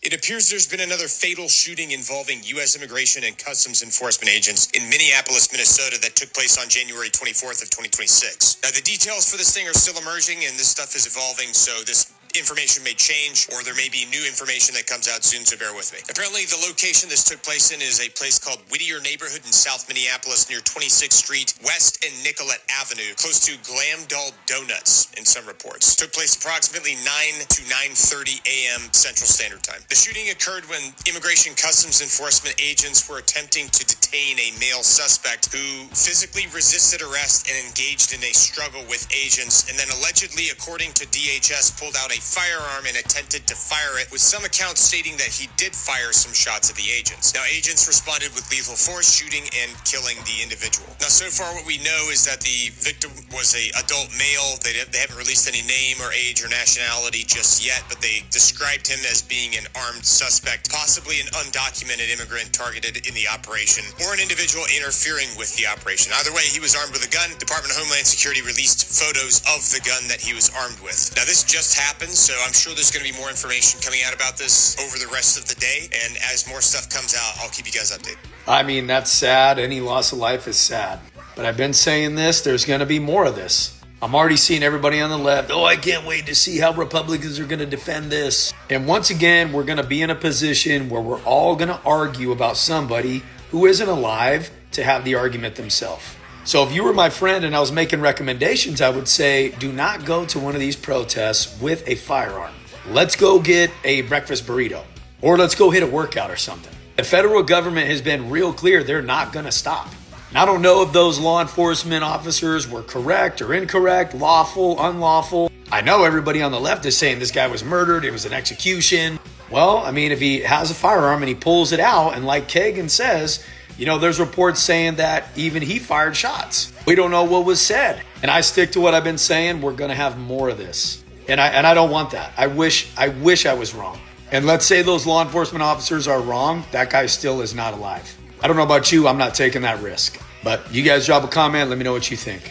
It appears there's been another fatal shooting involving U.S. Immigration and Customs Enforcement agents in Minneapolis, Minnesota that took place on January 24th of 2026. Now, the details for this thing are still emerging, and this stuff is evolving, so this information may change, or there may be new information that comes out soon, so bear with me. Apparently, the location this took place in is a place called Whittier Neighborhood in South Minneapolis near 26th Street West and Nicollet Avenue, close to Glamdall Donuts in some reports. Took place approximately 9 to 9:30 a.m. Central Standard Time. The shooting occurred when Immigration Customs Enforcement agents were attempting to detain a male suspect who physically resisted arrest and engaged in a struggle with agents, and then allegedly, according to DHS, pulled out a firearm and attempted to fire it, with some accounts stating that he did fire some shots at the agents. Now, agents responded with lethal force, shooting and killing the individual. Now, so far what we know is that the victim was a adult male. They haven't released any name or age or nationality just yet, but they described him as being an armed suspect, possibly an undocumented immigrant targeted in the operation, or an individual interfering with the operation. Either way, he was armed with a gun. Department of Homeland Security released photos of the gun that he was armed with. Now, this just happened, so I'm sure there's going to be more information coming out about this over the rest of the day, and as more stuff comes out, I'll keep you guys updated. I mean, that's sad. Any loss of life is sad. But I've been saying this, there's going to be more of this. I'm already seeing everybody on the left, I can't wait to see how Republicans are going to defend this. And once again, we're going to be in a position where we're all going to argue about somebody who isn't alive to have the argument themselves. So if you were my friend and I was making recommendations, I would say, do not go to one of these protests with a firearm. Let's go get a breakfast burrito, or let's go hit a workout or something. The federal government has been real clear. They're not going to stop. And I don't know if those law enforcement officers were correct or incorrect, lawful, unlawful. I know everybody on the left is saying this guy was murdered. It was an execution. Well, I mean, if he has a firearm and he pulls it out, and like Kagan says, there's reports saying that even he fired shots. We don't know what was said. And I stick to what I've been saying. We're going to have more of this. And I don't want that. I wish I was wrong. And let's say those law enforcement officers are wrong. That guy still is not alive. I don't know about you. I'm not taking that risk. But you guys drop a comment. Let me know what you think.